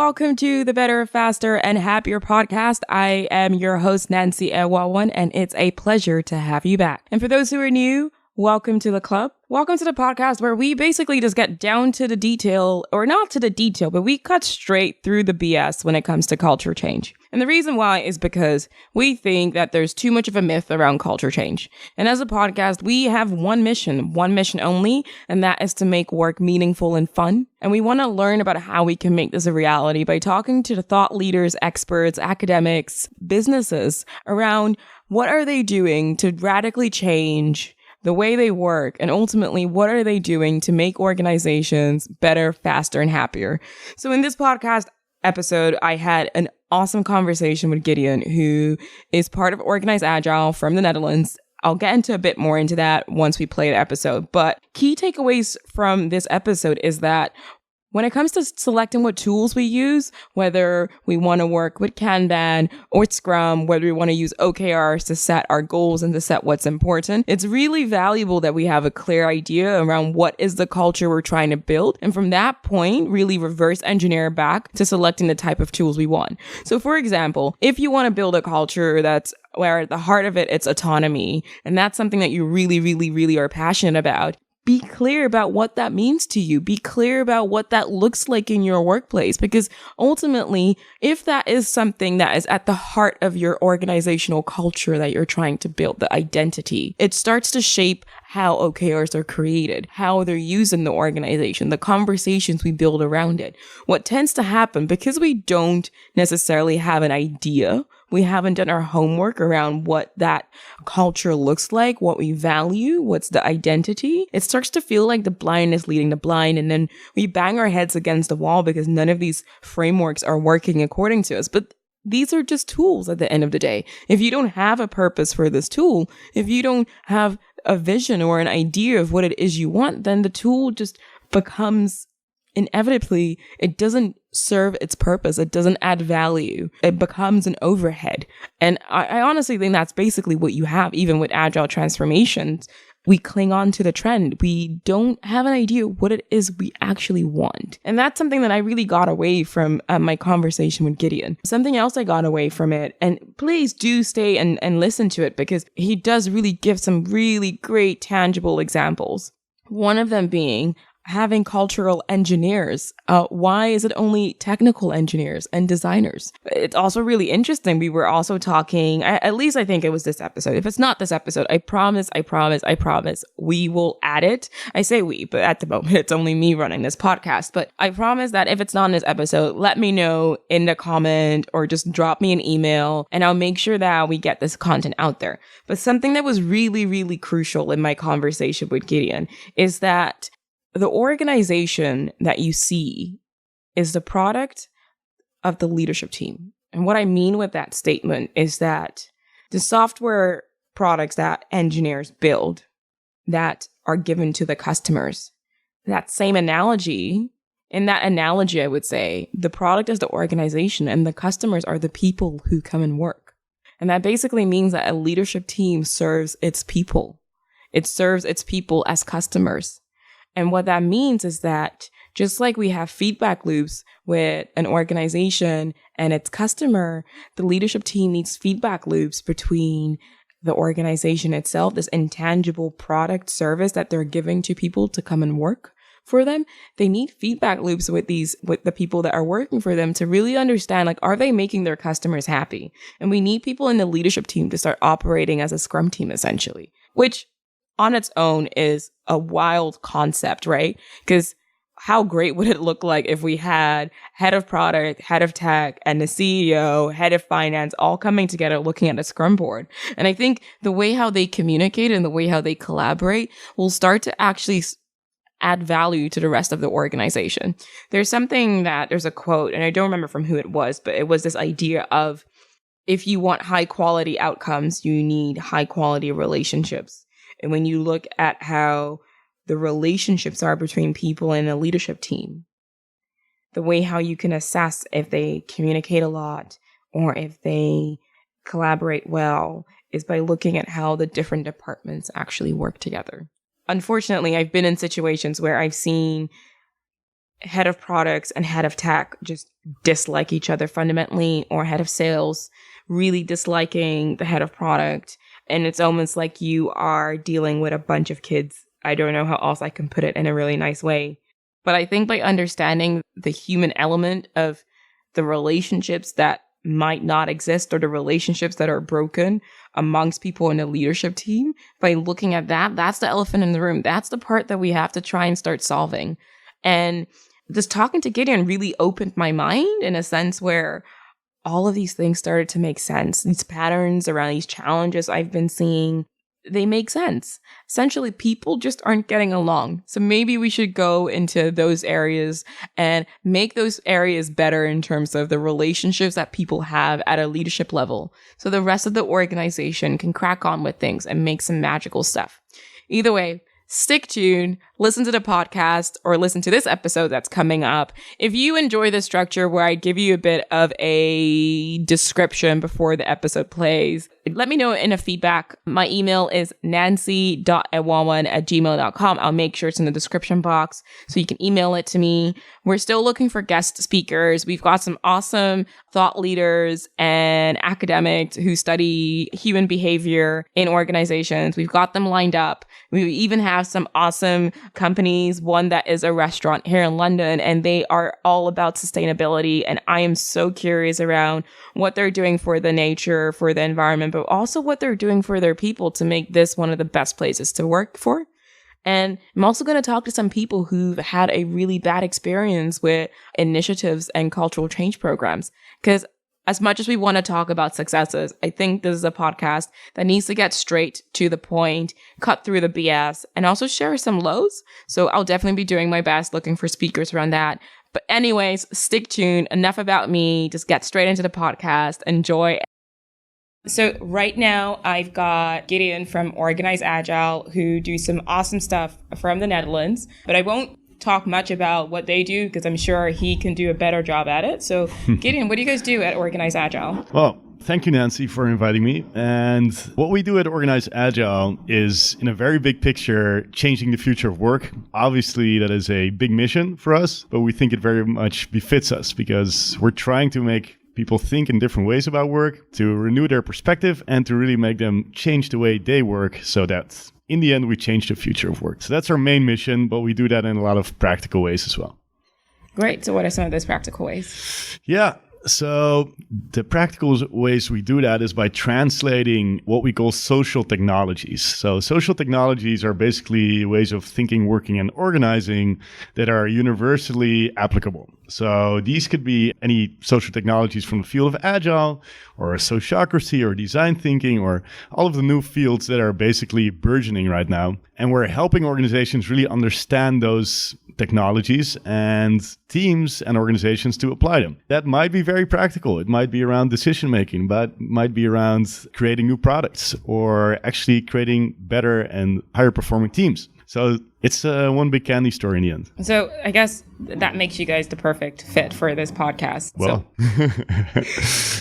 welcome to the Better, Faster, and Happier podcast. I am your host, Nancy Ewawan, and it's a pleasure to have you back. And for those who are new, welcome to the club. Welcome to the podcast where we basically just get down to the detail, or not to the detail, but we cut straight through the BS when it comes to culture change. And the reason why is because we think that there's too much of a myth around culture change. And as a podcast, we have one mission only, and that is to make work meaningful and fun. And we want to learn about how we can make this a reality by talking to the thought leaders, experts, academics, businesses around what are they doing to radically change the way they work, and ultimately, what are they doing to make organizations better, faster, and happier? So in this podcast episode, I had an awesome conversation with Gideon, who is part of Organized Agile from the Netherlands. I'll get into a bit more into that once we play the episode. But key takeaways from this episode is that when it comes to selecting what tools we use, whether we want to work with Kanban or Scrum, whether we want to use OKRs to set our goals and to set what's important, it's really valuable that we have a clear idea around what is the culture we're trying to build. And from that point, really reverse engineer back to selecting the type of tools we want. So for example, if you want to build a culture that's where at the heart of it, it's autonomy, and that's something that you really are passionate about, be clear about what that means to you. Be clear about what that looks like in your workplace, because ultimately, if that is something that is at the heart of your organizational culture that you're trying to build, the identity, it starts to shape how OKRs are created, how they're used in the organization, the conversations we build around it. What tends to happen, because we don't necessarily have an idea, we haven't done our homework around what that culture looks like, what we value, what's the identity, it starts to feel like the blind is leading the blind. And then we bang our heads against the wall because none of these frameworks are working according to us. But these are just tools at the end of the day. If you don't have a purpose for this tool, if you don't have a vision or an idea of what it is you want, then the tool just becomes inevitably, it doesn't serve its purpose. It doesn't add value. It becomes an overhead. And I honestly think that's basically what you have, even with agile transformations. We cling on to the trend. We don't have an idea what it is we actually want. And that's something that I really got away from my conversation with Gideon. Something else I got away from it, and please do stay and listen to it, because he does really give some really great tangible examples. One of them being having cultural engineers. Why is it only technical engineers and designers? It's also really interesting. We were also talking, at least I think it was this episode. If it's not this episode, I promise, we will add it. I say we, but at the moment, it's only me running this podcast. But I promise that if it's not in this episode, let me know in the comment or just drop me an email, and I'll make sure that we get this content out there. But something that was really crucial in my conversation with Gideon is that the organization that you see is the product of the leadership team. And what I mean with that statement is that the software products that engineers build that are given to the customers, that same analogy, in that analogy, I would say the product is the organization and the customers are the people who come and work. And that basically means that a leadership team serves its people. It serves its people as customers. And what that means is that just like we have feedback loops with an organization and its customer, the leadership team needs feedback loops between the organization itself, this intangible product service that they're giving to people to come and work for them. They need feedback loops with the people that are working for them to really understand, like, are they making their customers happy? And we need people in the leadership team to start operating as a Scrum team, essentially, which on its own is a wild concept, right? Because how great would it look like if we had head of product, head of tech, and the CEO, head of finance, all coming together looking at a Scrum board? And I think the way how they communicate and the way how they collaborate will start to actually add value to the rest of the organization. There's a quote, and I don't remember from who it was, but it was this idea of, if you want high quality outcomes, you need high quality relationships. And when you look at how the relationships are between people in a leadership team, the way how you can assess if they communicate a lot or if they collaborate well is by looking at how the different departments actually work together. Unfortunately, I've been in situations where I've seen head of products and head of tech just dislike each other fundamentally, or head of sales really disliking the head of product. And it's almost like you are dealing with a bunch of kids. I don't know how else I can put it in a really nice way. But I think by understanding the human element of the relationships that might not exist, or the relationships that are broken amongst people in a leadership team, by looking at that, that's the elephant in the room. That's the part that we have to try and start solving. And just talking to Gideon really opened my mind in a sense where all of these things started to make sense. These patterns around these challenges I've been seeing, they make sense. Essentially, people just aren't getting along. So maybe we should go into those areas and make those areas better in terms of the relationships that people have at a leadership level, so the rest of the organization can crack on with things and make some magical stuff. Either way, stick tuned, listen to the podcast, or listen to this episode that's coming up. If you enjoy the structure where I give you a bit of a description before the episode plays, let me know in a feedback. My email is nancy.ewawan@gmail.com. I'll make sure it's in the description box so you can email it to me. We're still looking for guest speakers. We've got some awesome thought leaders and academics who study human behavior in organizations. We've got them lined up. We even have some awesome companies, one that is a restaurant here in London, and they are all about sustainability. And I am so curious around what they're doing for the nature, for the environment, but also what they're doing for their people to make this one of the best places to work for. And I'm also going to talk to some people who've had a really bad experience with initiatives and cultural change programs. Because as much as we want to talk about successes, I think this is a podcast that needs to get straight to the point, cut through the BS, and also share some lows. So I'll definitely be doing my best looking for speakers around that. But anyways, stick tuned. Enough about me. Just get straight into the podcast. Enjoy. So right now I've got Gideon from Organized Agile, who do some awesome stuff from the Netherlands, but I won't talk much about what they do because I'm sure he can do a better job at it. So Gideon, what do you guys do at Organized Agile? Well, thank you, Nancy, for inviting me. And what we do at Organized Agile is, in a very big picture, changing the future of work. Obviously, that is a big mission for us, but we think it very much befits us because we're trying to make people think in different ways about work, to renew their perspective, and to really make them change the way they work so that in the end we change the future of work. So that's our main mission, but we do that in a lot of practical ways as well. Great. So what are some of those practical ways? Yeah. So the practical ways we do that is by translating what we call social technologies. So social technologies are basically ways of thinking, working, and organizing that are universally applicable. So these could be any social technologies from the field of Agile or sociocracy or design thinking or all of the new fields that are basically burgeoning right now. And we're helping organizations really understand those technologies and teams and organizations to apply them. That might be very practical. It might be around decision making, but it might be around creating new products or actually creating better and higher performing teams. So it's one big candy store in the end. So I guess that makes you guys the perfect fit for this podcast. Well,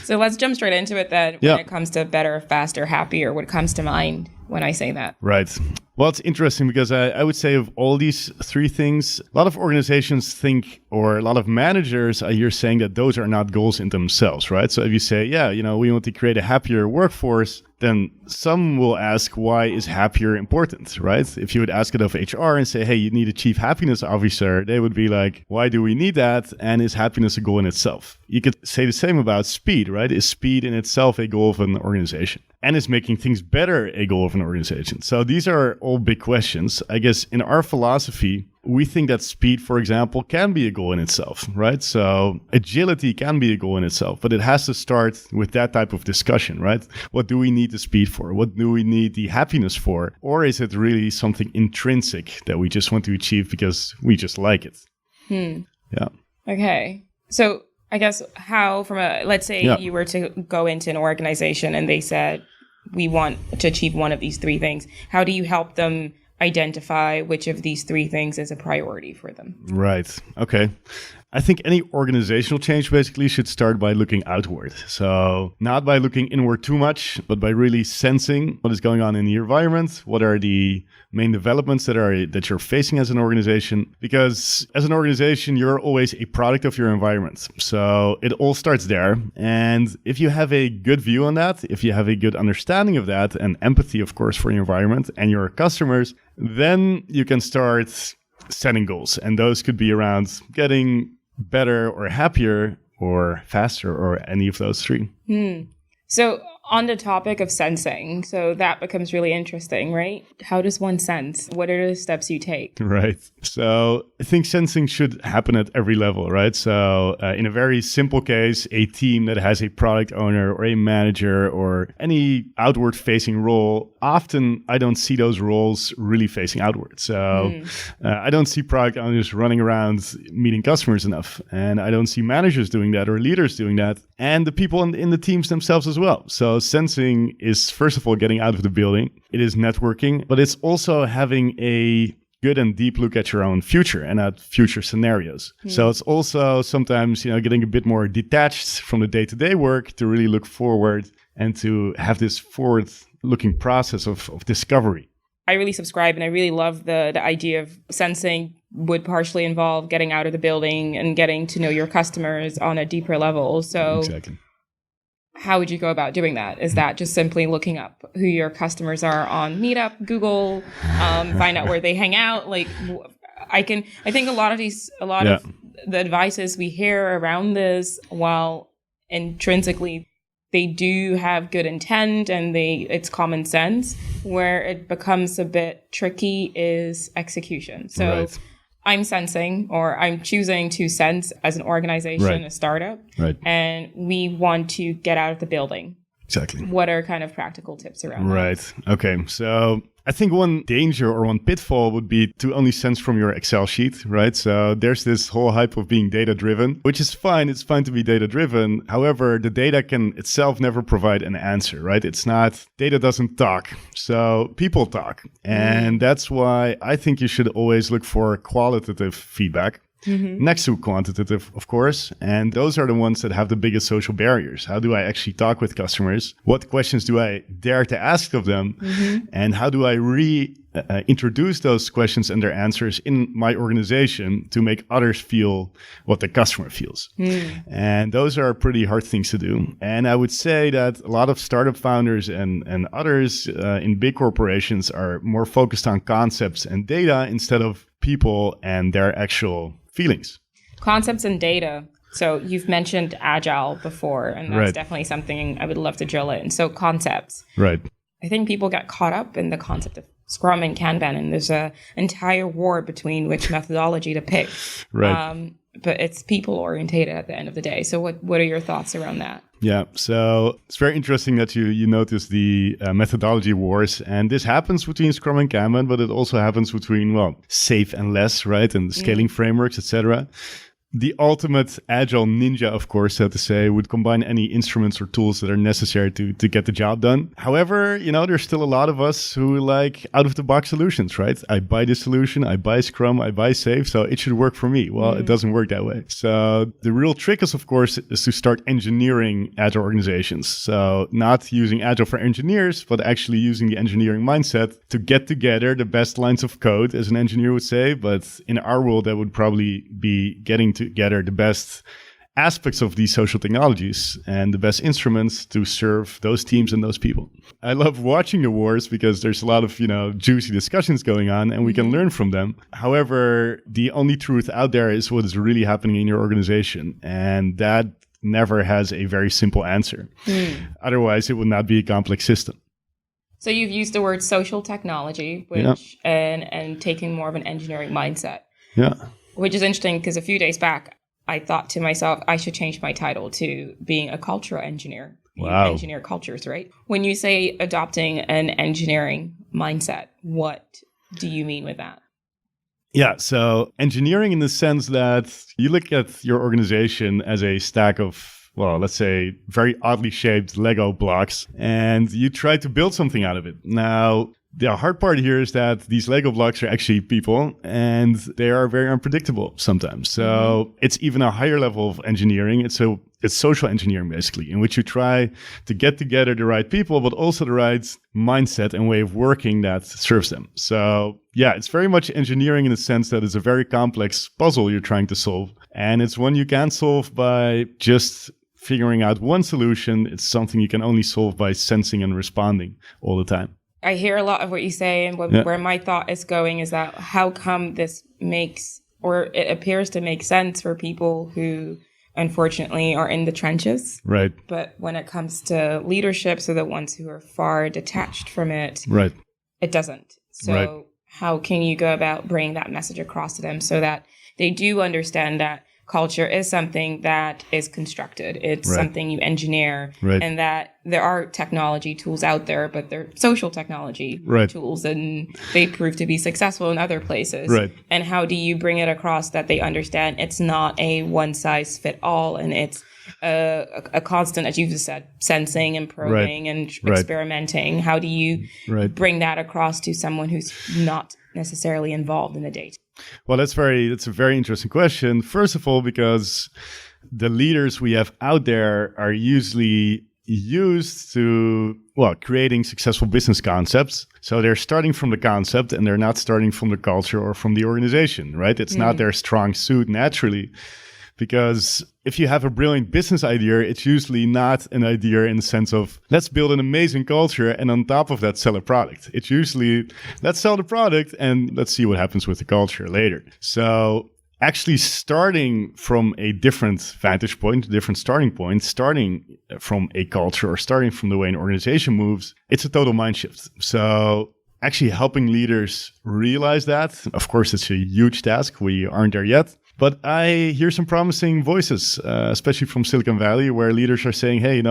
so let's jump straight into it then. When it comes to better, faster, happier, what comes to mind when I say that? Right. Well, it's interesting because I would say of all these three things, a lot of organizations think, or a lot of managers I hear saying that those are not goals in themselves, right? So if you say, we want to create a happier workforce, then some will ask, why is happier important, right? If you would ask it of HR and say, hey, you need a chief happiness officer, they would be like, why do we need that? And is happiness a goal in itself? You could say the same about speed, right? Is speed in itself a goal of an organization? And is making things better a goal of an organization? So these are all big questions. I guess in our philosophy, we think that speed, for example, can be a goal in itself, right? So agility can be a goal in itself, but it has to start with that type of discussion, right? What do we need the speed for? What do we need the happiness for? Or is it really something intrinsic that we just want to achieve because we just like it? Yeah. Okay. So I guess how let's say you were to go into an organization and they said, we want to achieve one of these three things. How do you help them identify which of these three things is a priority for them? Right. Okay. I think any organizational change basically should start by looking outward. So not by looking inward too much, but by really sensing what is going on in the environment. What are the main developments that you're facing as an organization? Because as an organization, you're always a product of your environment. So it all starts there. And if you have a good view on that, if you have a good understanding of that and empathy, of course, for your environment and your customers, then you can start setting goals. And those could be around getting better or happier or faster or any of those three. So on the topic of sensing, so that becomes really interesting, right? How does one sense? What are the steps you take? Right. So I think sensing should happen at every level, right? So in a very simple case, a team that has a product owner or a manager or any outward facing role, often I don't see those roles really facing outward. So I don't see product owners running around meeting customers enough. And I don't see managers doing that or leaders doing that. And the people in the teams themselves as well. So sensing is, first of all, getting out of the building. It is networking, but it's also having a good and deep look at your own future and at future scenarios. So it's also sometimes, getting a bit more detached from the day-to-day work to really look forward and to have this forward-looking process of discovery. I really subscribe and I really love the idea of sensing would partially involve getting out of the building and getting to know your customers on a deeper level. So exactly. How would you go about doing that? Is that just simply looking up who your customers are on Meetup, Google, find out where they hang out? Like, I think a lot of the advices we hear around this, while intrinsically they do have good intent and it's common sense, where it becomes a bit tricky is execution. So right. I'm sensing, or I'm choosing to sense as an organization, right. a startup, right. and we want to get out of the building. Exactly. What are kind of practical tips around that? Right. Okay. So I think one danger or one pitfall would be to only sense from your Excel sheet, right? So there's this whole hype of being data-driven, which is fine. It's fine to be data-driven. However, the data can itself never provide an answer, right? Data doesn't talk. So people talk. And that's why I think you should always look for qualitative feedback. Next to quantitative, of course. And those are the ones that have the biggest social barriers. How do I actually talk with customers? What questions do I dare to ask of them? And how do I reintroduce those questions and their answers in my organization to make others feel what the customer feels? And those are pretty hard things to do. And I would say that a lot of startup founders and others in big corporations are more focused on concepts and data instead of people and their actual feelings. Concepts and data. So you've mentioned agile before, and that's right. definitely something I would love to drill in. So concepts. Right. I think people get caught up in the concept of Scrum and Kanban, and there's an entire war between which methodology to pick. Right. But it's people orientated at the end of the day. So what are your thoughts around that? Yeah, so it's very interesting that you notice the methodology wars. And this happens between Scrum and Kanban, but it also happens between, SAFe and less, right? And the scaling frameworks, etc. The ultimate agile ninja, of course, so to say, would combine any instruments or tools that are necessary to get the job done. However, there's still a lot of us who like out-of-the-box solutions, right? I buy this solution, I buy Scrum, I buy SAFe, so it should work for me. Well, it doesn't work that way. So the real trick is, of course, to start engineering agile organizations. So not using agile for engineers, but actually using the engineering mindset to get together the best lines of code, as an engineer would say. But in our world, that would probably be getting together the best aspects of these social technologies and the best instruments to serve those teams and those people. I love watching the wars because there's a lot of, juicy discussions going on and we can learn from them. However, the only truth out there is what is really happening in your organization. And that never has a very simple answer. Otherwise, it would not be a complex system. So you've used the word social technology, which and taking more of an engineering mindset. Yeah. Which is interesting because a few days back, I thought to myself, I should change my title to being a cultural engineer. Wow. You engineer cultures, right? When you say adopting an engineering mindset, what do you mean with that? Yeah, so engineering in the sense that you look at your organization as a stack of, let's say, very oddly shaped Lego blocks, and you try to build something out of it. Now, the hard part here is that these Lego blocks are actually people and they are very unpredictable sometimes. So it's even a higher level of engineering. It's social engineering, basically, in which you try to get together the right people, but also the right mindset and way of working that serves them. So yeah, it's very much engineering in the sense that it's a very complex puzzle you're trying to solve. And it's one you can't solve by just figuring out one solution. It's something you can only solve by sensing and responding all the time. I hear a lot of what you say, and where my thought is going is that how come this makes, or it appears to make sense for people who unfortunately are in the trenches. Right. But when it comes to leadership, so the ones who are far detached from it, right, it doesn't. So how can you go about bringing that message across to them so that they do understand that culture is something that is constructed. It's something you engineer, and that there are technology tools out there, but they're social technology tools, and they prove to be successful in other places. Right. And how do you bring it across that they understand it's not a one size fit all, and it's a constant, as you just said, sensing and probing and experimenting. How do you bring that across to someone who's not necessarily involved in the data? Well, that's a very interesting question. First of all, because the leaders we have out there are usually used to, creating successful business concepts. So they're starting from the concept and they're not starting from the culture or from the organization, right? It's not their strong suit naturally. Because if you have a brilliant business idea, it's usually not an idea in the sense of, let's build an amazing culture and on top of that, sell a product. It's usually, let's sell the product and let's see what happens with the culture later. So actually starting from a different vantage point, a different starting point, starting from a culture or starting from the way an organization moves, it's a total mind shift. So actually helping leaders realize that, of course, it's a huge task. We aren't there yet. But I hear some promising voices, especially from Silicon Valley, where leaders are saying, hey,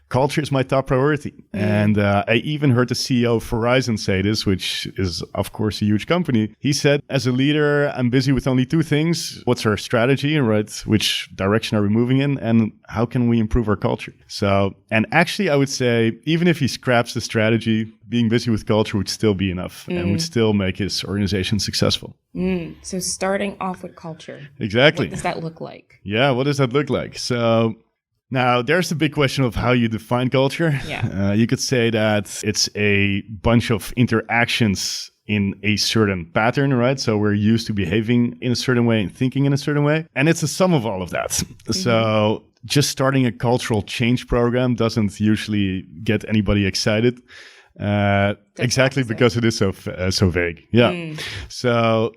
culture is my top priority. And I even heard the CEO of Verizon say this, which is, of course, a huge company. He said, as a leader, I'm busy with only two things. What's our strategy, right? Which direction are we moving in? And how can we improve our culture? So, and actually, I would say, even if he scraps the strategy, being busy with culture would still be enough and would still make his organization successful. So starting off with culture. Exactly. What does that look like? Yeah, what does that look like? So now there's the big question of how you define culture. Yeah. You could say that it's a bunch of interactions in a certain pattern, right? So we're used to behaving in a certain way and thinking in a certain way. And it's a sum of all of that. So just starting a cultural change program doesn't usually get anybody excited. Exactly because it is so vague. Yeah. So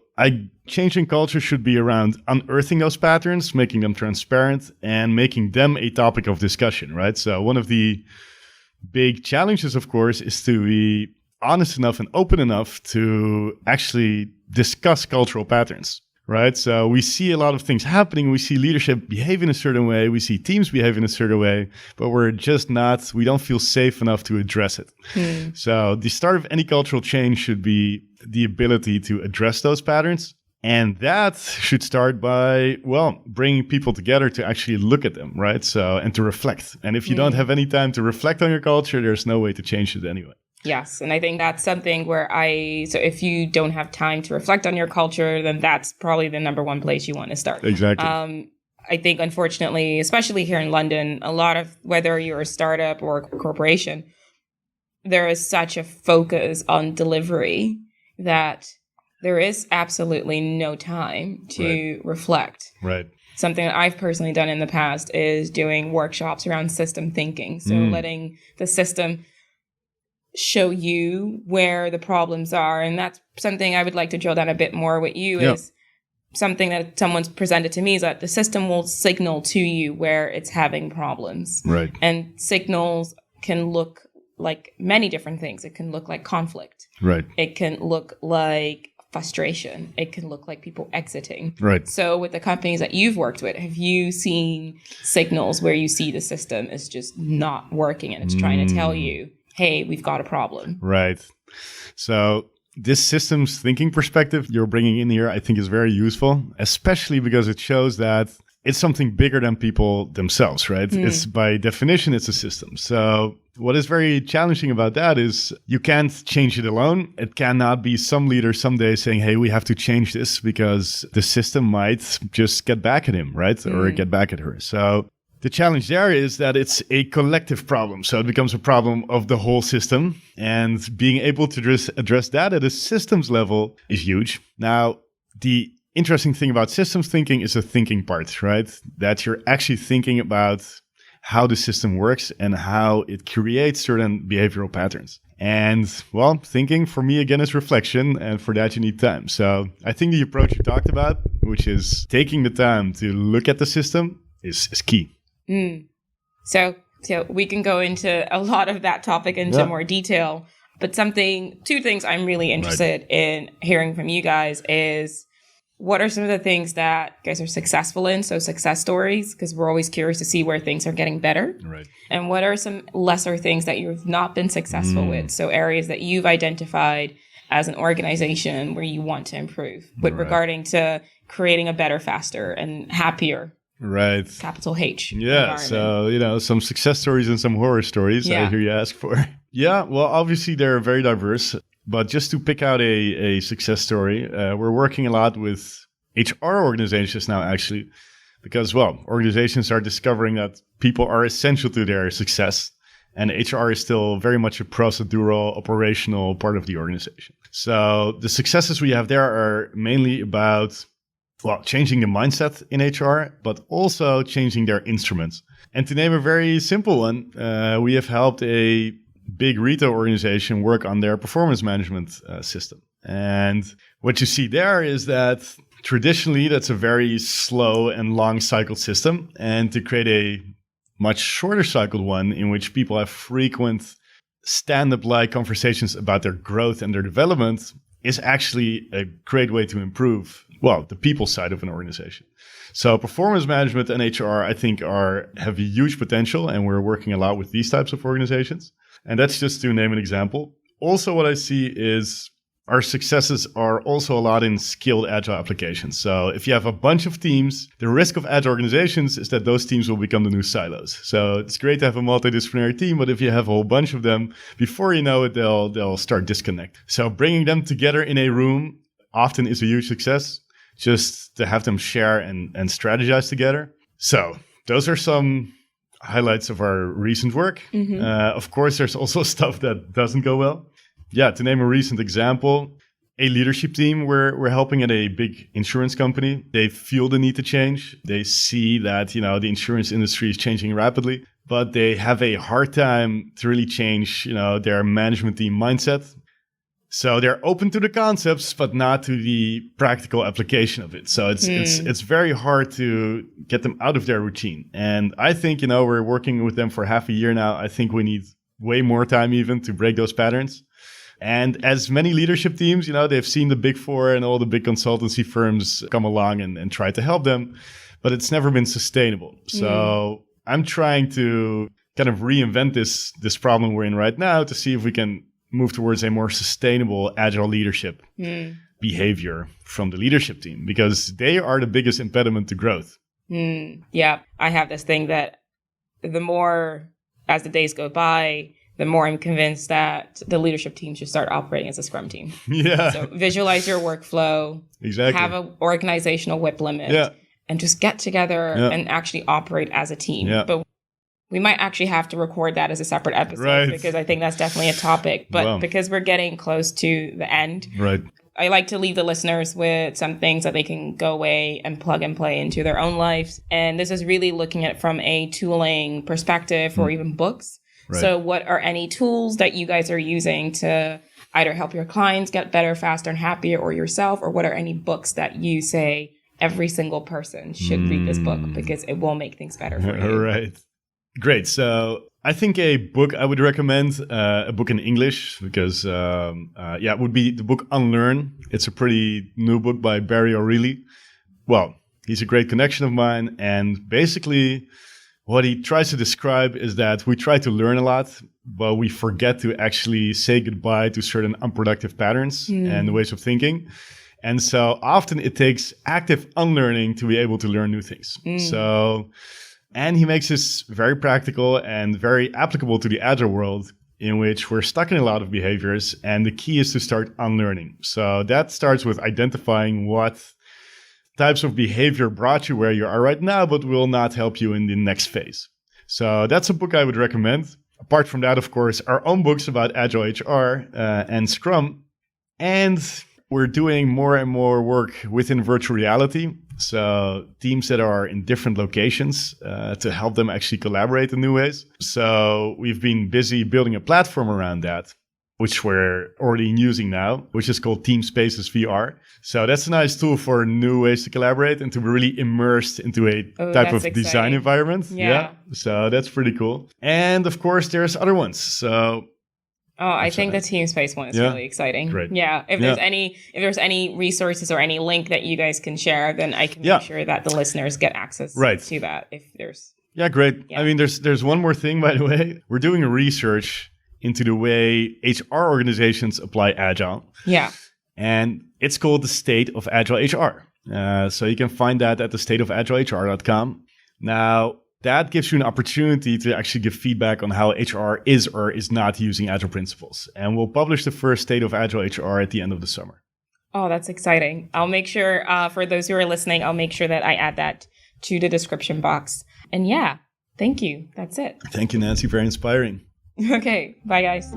changing culture should be around unearthing those patterns, making them transparent, and making them a topic of discussion, right? So one of the big challenges, of course, is to be honest enough and open enough to actually discuss cultural patterns. Right. So we see a lot of things happening. We see leadership behave in a certain way. We see teams behave in a certain way, but we don't feel safe enough to address it. So the start of any cultural change should be the ability to address those patterns. And that should start by, bringing people together to actually look at them. Right. So, and to reflect. And if you don't have any time to reflect on your culture, there's no way to change it anyway. Yes. And I think that's something where so if you don't have time to reflect on your culture, then that's probably the number one place you want to start. Exactly. I think, unfortunately, especially here in London, a lot of, whether you're a startup or a corporation, there is such a focus on delivery that there is absolutely no time to reflect. Right. Something that I've personally done in the past is doing workshops around system thinking. So letting the system show you where the problems are. And that's something I would like to drill down a bit more with you is something that someone's presented to me is that the system will signal to you where it's having problems. Right. And signals can look like many different things. It can look like conflict. Right. It can look like frustration. It can look like people exiting. Right. So with the companies that you've worked with, have you seen signals where you see the system is just not working and it's trying to tell you, hey, we've got a problem? Right. So this systems thinking perspective you're bringing in here, I think is very useful, especially because it shows that it's something bigger than people themselves, right? It's by definition, it's a system. So what is very challenging about that is you can't change it alone. It cannot be some leader someday saying, hey, we have to change this because the system might just get back at him, right? Or get back at her. So the challenge there is that it's a collective problem. So it becomes a problem of the whole system. And being able to address that at a systems level is huge. Now, the interesting thing about systems thinking is the thinking part, right? That you're actually thinking about how the system works and how it creates certain behavioral patterns. And well, thinking for me, again, is reflection. And for that, you need time. So I think the approach you talked about, which is taking the time to look at the system, is key. So we can go into a lot of that topic into more detail. But two things I'm really interested in hearing from you guys is, what are some of the things that you guys are successful in? So success stories, because we're always curious to see where things are getting better. Right. And what are some lesser things that you've not been successful with? So areas that you've identified as an organization where you want to improve with regarding to creating a better, faster, and happier. Right. Capital H. Yeah. So, some success stories and some horror stories I hear you ask for. Yeah. Well, obviously they're very diverse. But just to pick out a success story, we're working a lot with HR organizations now, actually, because, well, organizations are discovering that people are essential to their success. And HR is still very much a procedural, operational part of the organization. So the successes we have there are mainly about, well, changing the mindset in HR, but also changing their instruments. And to name a very simple one, we have helped a big retail organization work on their performance management system. And what you see there is that traditionally that's a very slow and long cycle system. And to create a much shorter cycled one in which people have frequent stand-up-like conversations about their growth and their development is actually a great way to improve, well, the people side of an organization. So performance management and HR, I think, have a huge potential, and we're working a lot with these types of organizations. And that's just to name an example. Also, what I see is our successes are also a lot in skilled agile applications. So if you have a bunch of teams, the risk of agile organizations is that those teams will become the new silos. So it's great to have a multidisciplinary team, but if you have a whole bunch of them, before you know it, they'll start disconnect. So bringing them together in a room often is a huge success, just to have them share and strategize together. So those are some highlights of our recent work. Of course, there's also stuff that doesn't go well. Yeah, to name a recent example, a leadership team we're helping at a big insurance company. They feel the need to change. They see that, the insurance industry is changing rapidly, but they have a hard time to really change, their management team mindset. So they're open to the concepts, but not to the practical application of it. So it's very hard to get them out of their routine. And I think, we're working with them for half a year now. I think we need way more time even to break those patterns. And as many leadership teams, they've seen the Big Four and all the big consultancy firms come along and try to help them, but it's never been sustainable. So I'm trying to kind of reinvent this problem we're in right now to see if we can move towards a more sustainable agile leadership behavior from the leadership team, because they are the biggest impediment to growth. Yeah, I have this thing that the more as the days go by, the more I'm convinced that the leadership team should start operating as a Scrum team. Yeah. So visualize your workflow. Exactly. Have an organizational whip limit. Yeah. And just get together and actually operate as a team. Yeah. But we might actually have to record that as a separate episode because I think that's definitely a topic. But because we're getting close to the end, I like to leave the listeners with some things that they can go away and plug and play into their own lives. And this is really looking at it from a tooling perspective or even books. So what are any tools that you guys are using to either help your clients get better, faster, and happier, or yourself? Or what are any books that you say every single person should read this book because it will make things better for you? Right. Great. So I think a book I would recommend, a book in English, because it would be the book Unlearn. It's a pretty new book by Barry O'Reilly. Well, he's a great connection of mine. And basically what he tries to describe is that we try to learn a lot, but we forget to actually say goodbye to certain unproductive patterns and ways of thinking. And so often it takes active unlearning to be able to learn new things. And he makes this very practical and very applicable to the agile world, in which we're stuck in a lot of behaviors. And the key is to start unlearning. So that starts with identifying what types of behavior brought you where you are right now, but will not help you in the next phase. So that's a book I would recommend. Apart from that, of course, our own books about Agile HR and Scrum. And we're doing more and more work within virtual reality. So teams that are in different locations to help them actually collaborate in new ways. So we've been busy building a platform around that, which we're already using now, which is called Team Spaces VR. So that's a nice tool for new ways to collaborate and to be really immersed into a type of design environment. Yeah. So that's pretty cool. And of course, there's other ones. So I think the Team Space one is really exciting. Great. Yeah. If there's any resources or any link that you guys can share, then I can make sure that the listeners get access to that. If there's great. I mean, there's one more thing, by the way. We're doing research into the way HR organizations apply Agile. Yeah. And it's called the State of Agile HR. So you can find that at thestateofagilehr.com. Now, that gives you an opportunity to actually give feedback on how HR is or is not using Agile principles. And we'll publish the first State of Agile HR at the end of the summer. Oh, that's exciting. I'll make sure, for those who are listening, I'll make sure that I add that to the description box. And thank you. That's it. Thank you, Nancy. Very inspiring. Okay. Bye, guys.